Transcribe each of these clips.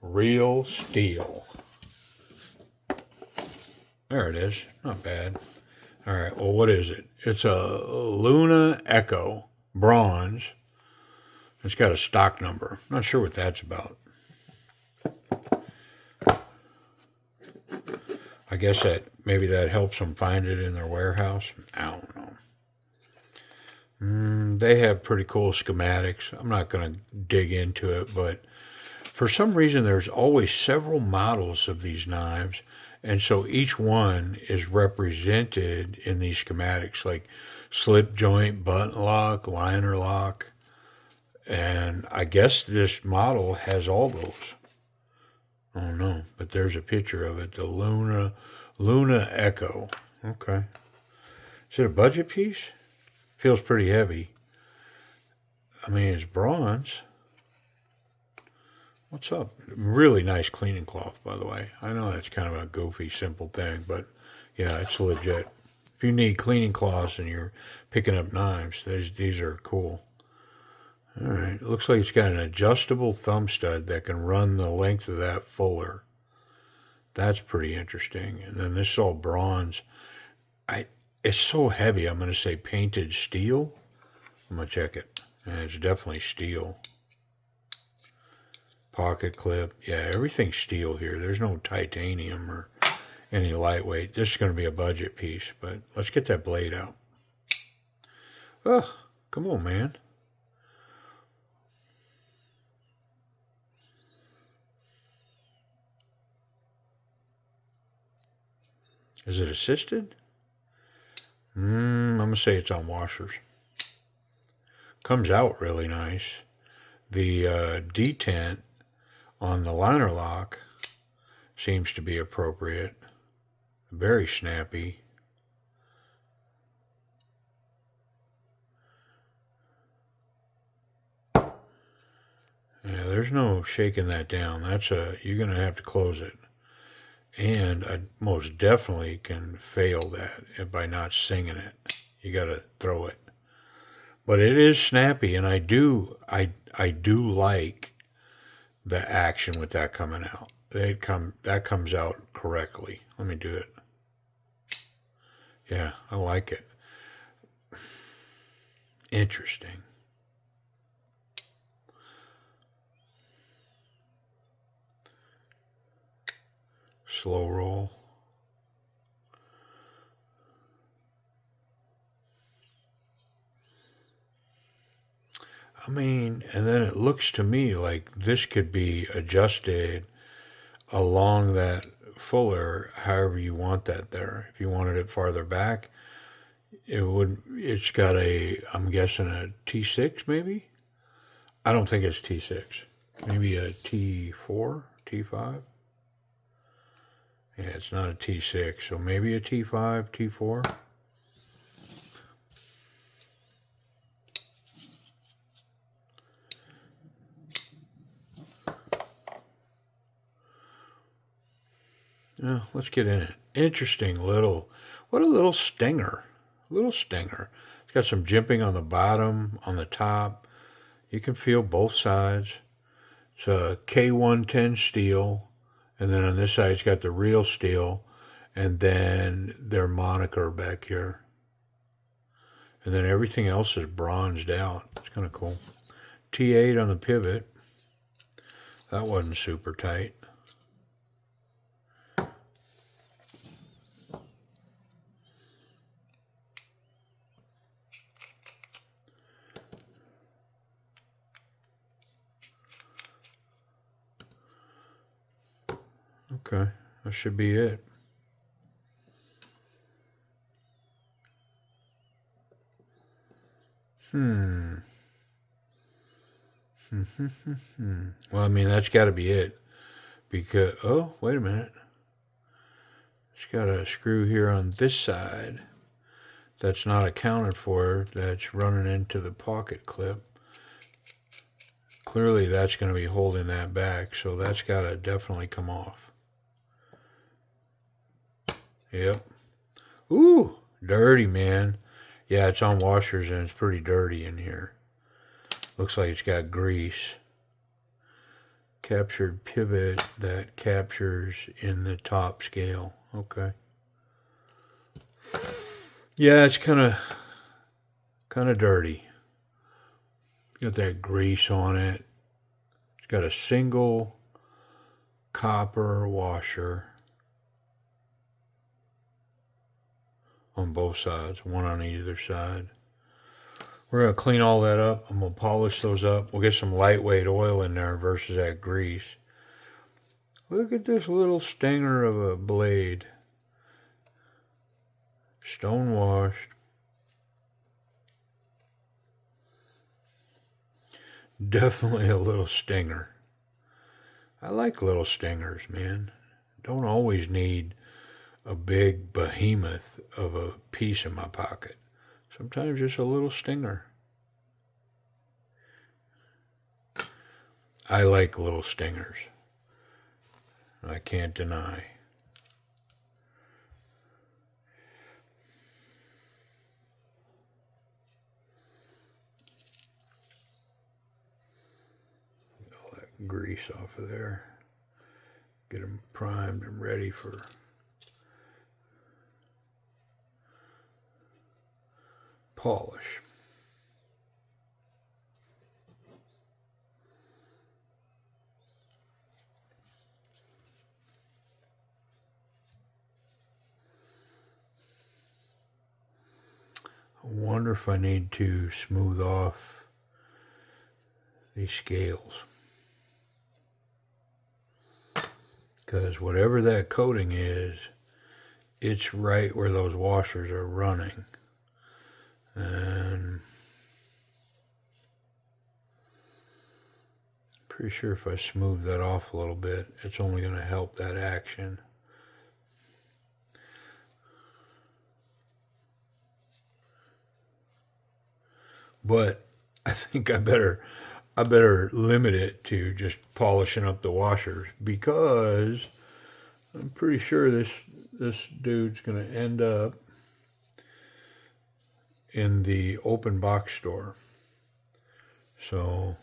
Real steel. There it is. Not bad. All right. Well, what is it? It's a Luna Echo bronze. It's got a stock number. Not sure what that's about. I guess that maybe that helps them find it in their warehouse. I don't know. They have pretty cool schematics. I'm not going to dig into it, but for some reason, there's always several models of these knives. And so each one is represented in these schematics, like slip joint, button lock, liner lock. And I guess this model has all those. I don't know, but there's a picture of it. The Luna Echo. Okay. Is it a budget piece? Feels pretty heavy. I mean, it's bronze. What's up? Really nice cleaning cloth, by the way. I know that's kind of a goofy, simple thing, but yeah, it's legit. If you need cleaning cloths and you're picking up knives, these are cool. All right. It looks like it's got an adjustable thumb stud that can run the length of that fuller. That's pretty interesting. And then this is all bronze. It's so heavy, I'm going to say painted steel. I'm going to check it. And it's definitely steel. Pocket clip. Yeah, everything's steel here. There's no titanium or any lightweight. This is going to be a budget piece, but let's get that blade out. Oh, come on, man. Is it assisted? I'm going to say it's on washers. Comes out really nice. The detent on the liner lock seems to be appropriate. Very snappy. Yeah, there's no shaking that down. You're going to have to close it. And I most definitely can fail that by not singing it. You got to throw it. But it is snappy, and I do like the action with that coming out. That comes out correctly. Let me do it. Yeah, I like it. Interesting. Slow roll. I mean, and then it looks to me like this could be adjusted along that fuller however you want that there. If you wanted it farther back, it's got I'm guessing a T6 maybe? I don't think it's T6. Maybe a T4, T5? Yeah, it's not a T6, so maybe a T5, T4. Yeah, let's get in it. Interesting what a little stinger. Little stinger. It's got some jimping on the bottom, on the top. You can feel both sides. It's a K110 steel. And then on this side, it's got the real steel. And then their moniker back here. And then everything else is bronzed out. It's kind of cool. T8 on the pivot. That wasn't super tight. Okay, that should be it. Well, I mean, that's got to be it. Because, oh, wait a minute. It's got a screw here on this side that's not accounted for, that's running into the pocket clip. Clearly, that's going to be holding that back, so that's got to definitely come off. Yep. Ooh, dirty, man. Yeah, it's on washers and it's pretty dirty in here. Looks like it's got grease. captured pivot that captures in the top scale. Okay. Yeah, it's kind of dirty. Got that grease on it. It's got a single copper washer on both sides, one on either side. We're going to clean all that up. I'm going to polish those up. We'll get some lightweight oil in there versus that grease. Look at this little stinger of a blade. Stone washed. Definitely a little stinger. I like little stingers, man. Don't always need a big behemoth of a piece in my pocket. Sometimes just a little stinger. I like little stingers. I can't deny. All that grease off of there. Get them primed and ready for polish. I wonder if I need to smooth off these scales. Because whatever that coating is, it's right where those washers are running. And pretty sure if I smooth that off a little bit, it's only going to help that action. But I think I better limit it to just polishing up the washers, because I'm pretty sure this dude's going to end up in the open box store. So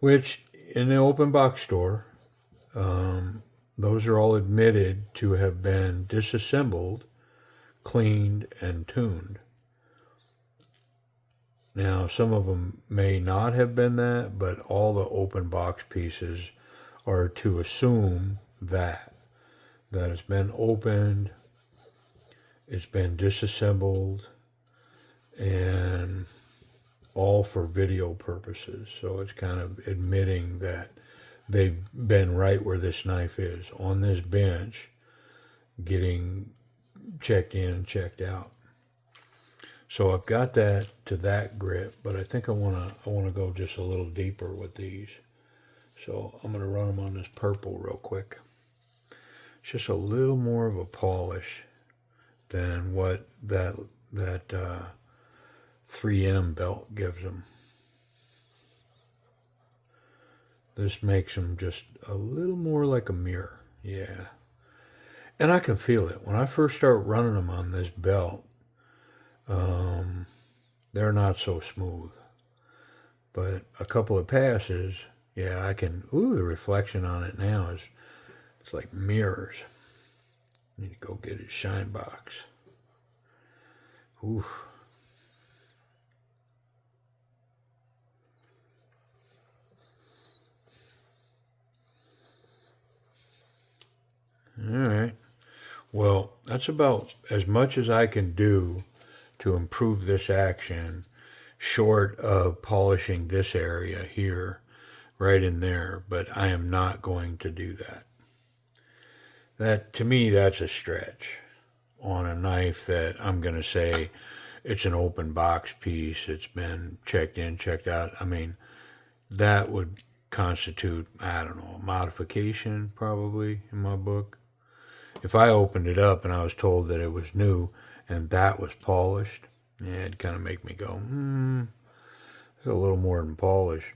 which in the open box store, those are all admitted to have been disassembled, cleaned, and tuned. Now, some of them may not have been that, but all the open box pieces are to assume that it's been opened, it's been disassembled, and all for video purposes. So it's kind of admitting that they've been right where this knife is, on this bench, getting checked in, checked out. So I've got that to that grip, but I think I want to go just a little deeper with these. So I'm going to run them on this purple real quick. It's just a little more of a polish than what that 3M belt gives them. This makes them just a little more like a mirror. Yeah. And I can feel it. When I first start running them on this belt, they're not so smooth. But a couple of passes, yeah, I can, the reflection on it now is, it's like mirrors. Need to go get his shine box. Oof. All right. Well, that's about as much as I can do to improve this action, short of polishing this area here, right in there. But I am not going to do that. That, to me, that's a stretch on a knife that I'm going to say it's an open box piece. It's been checked in, checked out. I mean, that would constitute, I don't know, a modification probably in my book. If I opened it up and I was told that it was new and that was polished, yeah, it'd kind of make me go, there's a little more than polish,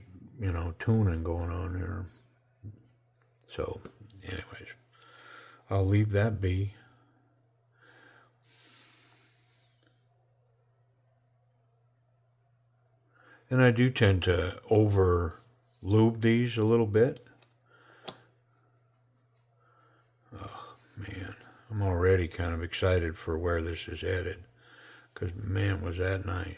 tuning going on here. So, anyways, I'll leave that be. And I do tend to over lube these a little bit. Oh, man. I'm already kind of excited for where this is headed. Because, man, was that nice.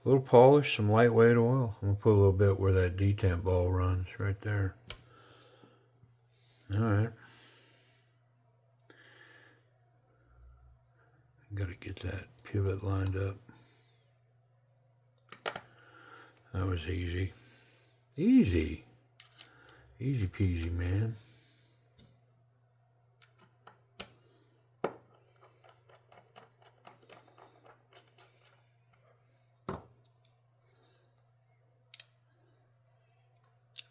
A little polish, some lightweight oil. I'm going to put a little bit where that detent ball runs, right there. All right. Got to get that pivot lined up. That was easy. Easy. Easy peasy, man. I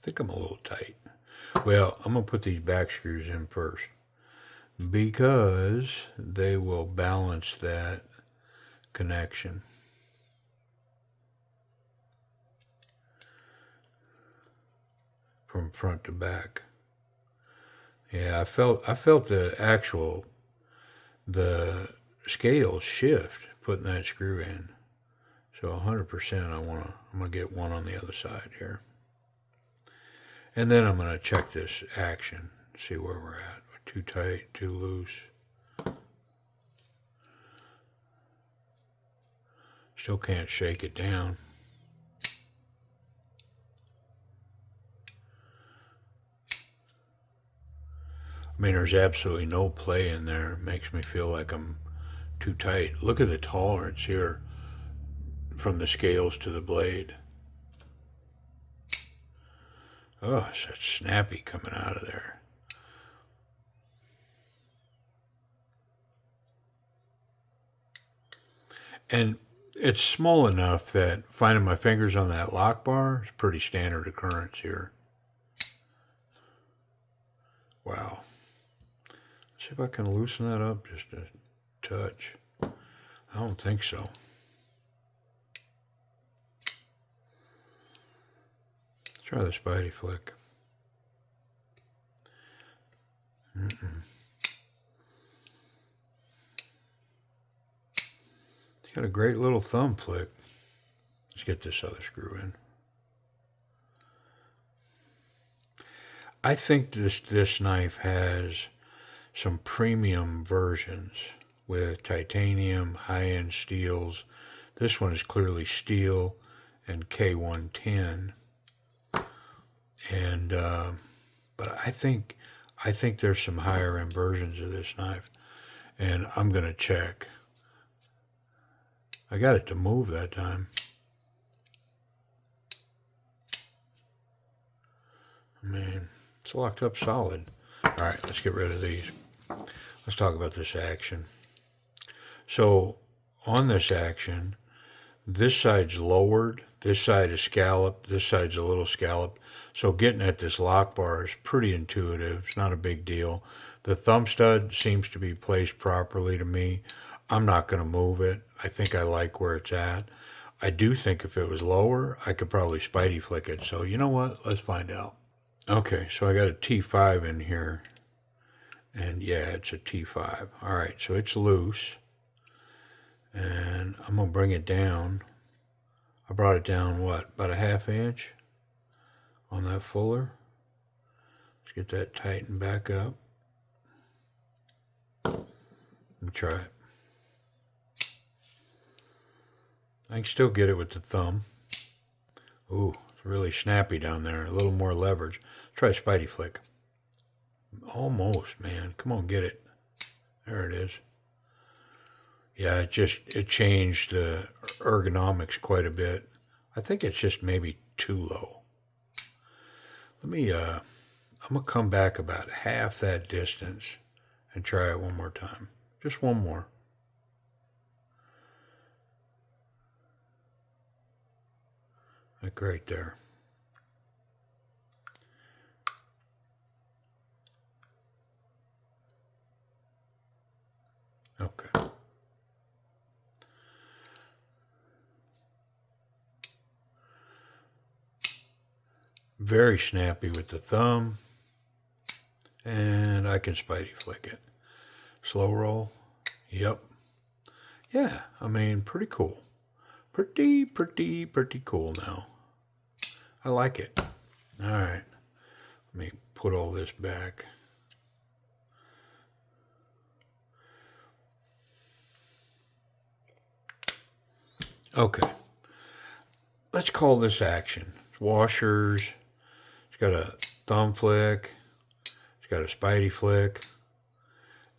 think I'm a little tight. Well, I'm going to put these back screws in first because they will balance that connection. From front to back. Yeah, I felt the scales shift putting that screw in. So 100% I'm going to get one on the other side here. And then I'm going to check this action, see where we're at. Too tight, too loose. Still can't shake it down. I mean, there's absolutely no play in there. It makes me feel like I'm too tight. Look at the tolerance here from the scales to the blade. Oh, it's such snappy coming out of there. And it's small enough that finding my fingers on that lock bar is pretty standard occurrence here. Wow. Let's see if I can loosen that up just a touch. I don't think so. Let's try the Spidey flick. It's got a great little thumb flick. Let's get this other screw in. I think this knife has some premium versions with titanium, high-end steels. This one is clearly steel and K110. And but I think there's some higher end versions of this knife, and I'm gonna check. I got it to move that time. Man, it's locked up solid. All right, let's get rid of these. Let's talk about this action. So on this action, this side's lowered, this side is scalloped, this side's a little scalloped. So getting at this lock bar is pretty intuitive. It's not a big deal. The thumb stud seems to be placed properly to me. I'm not going to move it. I think I like where it's at. I do think if it was lower, I could probably Spidey flick it. So you know what? Let's find out. Okay, so I got a T5 in here. And yeah, it's a T5. All right, so it's loose. And I'm going to bring it down. I brought it down, what, about a ½ inch on that fuller. Let's get that tightened back up. Let me try it. I can still get it with the thumb. Ooh, it's really snappy down there. A little more leverage. Let's try Spidey flick. Almost, man. Come on, get it. There it is. Yeah, it changed the ergonomics quite a bit. I think it's just maybe too low. Let me, I'm going to come back about half that distance and try it one more time. Just one more. Like right there. Okay. Very snappy with the thumb. And I can spidey flick it. Slow roll. Yep. Yeah, I mean, pretty cool. Pretty cool now. I like it. All right. Let me put all this back. Okay. Let's call this action. It's washers. It's got a thumb flick. It's got a spidey flick.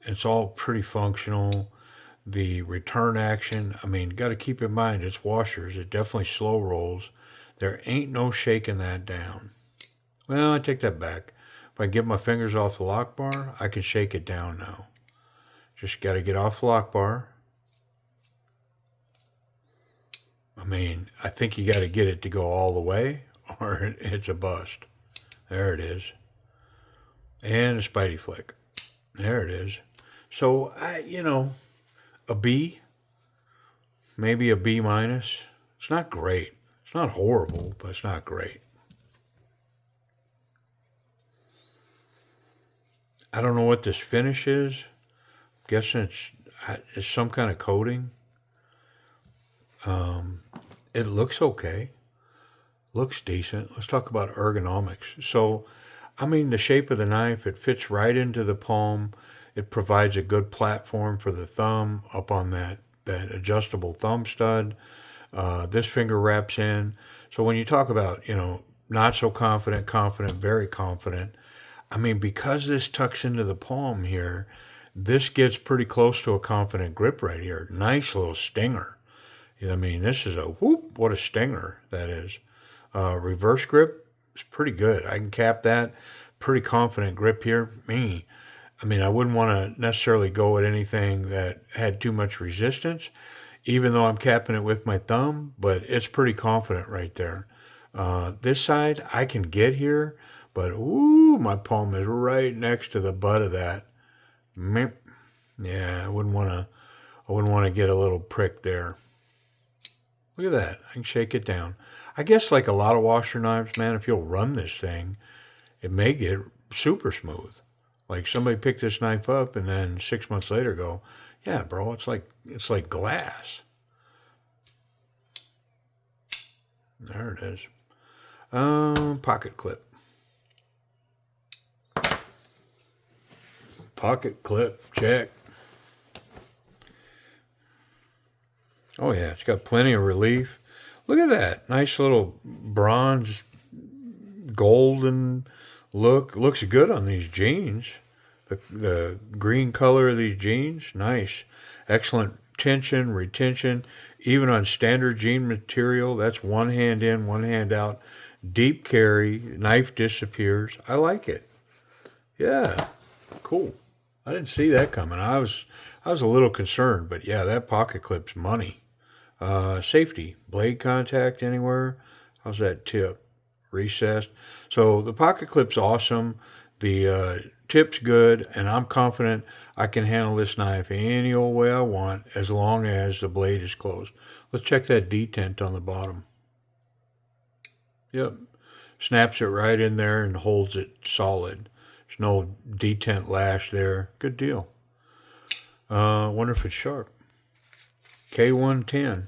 It's all pretty functional. The return action, I mean, got to keep in mind it's washers. It definitely slow rolls. There ain't no shaking that down. Well, I take that back. If I get my fingers off the lock bar, I can shake it down now. Just got to get off the lock bar. I mean, I think you got to get it to go all the way or it's a bust. There it is. And a spidey flick. There it is. So, a B, maybe a B minus. It's not great. It's not horrible, but it's not great. I don't know what this finish is. I'm guessing it's some kind of coating. It looks okay. Looks decent. Let's talk about ergonomics. So, I mean, the shape of the knife, it fits right into the palm. It provides a good platform for the thumb up on that adjustable thumb stud. This finger wraps in. So when you talk about, not so confident, confident, very confident, I mean, because this tucks into the palm here, this gets pretty close to a confident grip right here. Nice little stinger. I mean, this is a whoop, what a stinger that is. Reverse grip is pretty good. I can cap that. Pretty confident grip here. I mean, I wouldn't want to necessarily go at anything that had too much resistance, even though I'm capping it with my thumb, but it's pretty confident right there. This side, I can get here, but ooh, my palm is right next to the butt of that. Yeah, I wouldn't want to get a little prick there. Look at that. I can shake it down. I guess like a lot of washer knives, man, if you'll run this thing, it may get super smooth. Like somebody picked this knife up and then 6 months later go, yeah, bro, it's like glass. There it is. Pocket clip. Pocket clip, check. Oh yeah, it's got plenty of relief. Look at that. Nice little bronze golden look. Looks good on these jeans. The green color of these jeans, nice. Excellent tension, retention. Even on standard jean material, that's one hand in, one hand out. Deep carry, knife disappears. I like it. Yeah, cool. I didn't see that coming. I was a little concerned, but yeah, that pocket clip's money. Safety, blade contact anywhere. How's that tip? Recessed. So the pocket clip's awesome. The tip's good, and I'm confident I can handle this knife any old way I want as long as the blade is closed. Let's check that detent on the bottom. Yep. Snaps it right in there and holds it solid. There's no detent lash there. Good deal. Wonder if it's sharp. K110.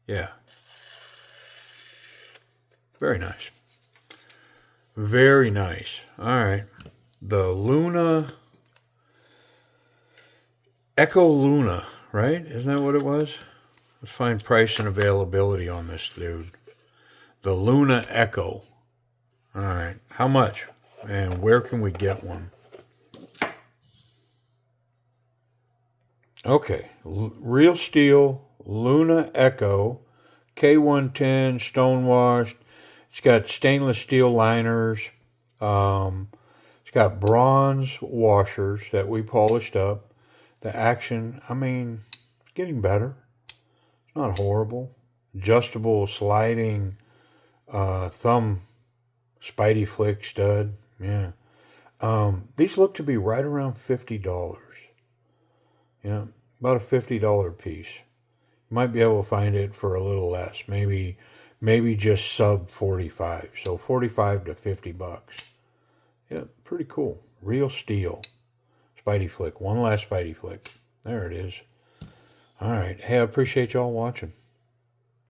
Yeah. Very nice. Very nice. All right. The Luna. Echo Luna, right? Isn't that what it was? Let's find price and availability on this dude. The Luna Echo. All right. How much? And where can we get one? Okay. Real steel Luna Echo K110 stonewashed. It's got stainless steel liners. It's got bronze washers that we polished up. The action, I mean, it's getting better. It's not horrible. Adjustable sliding thumb spidey flick stud. Yeah. These look to be right around $50. Yeah, about a $50 piece. Might be able to find it for a little less. Maybe just sub 45. So 45 to 50 bucks. Yeah, pretty cool. Real steel. Spidey flick. One last Spidey flick. There it is. All right. Hey, I appreciate y'all watching.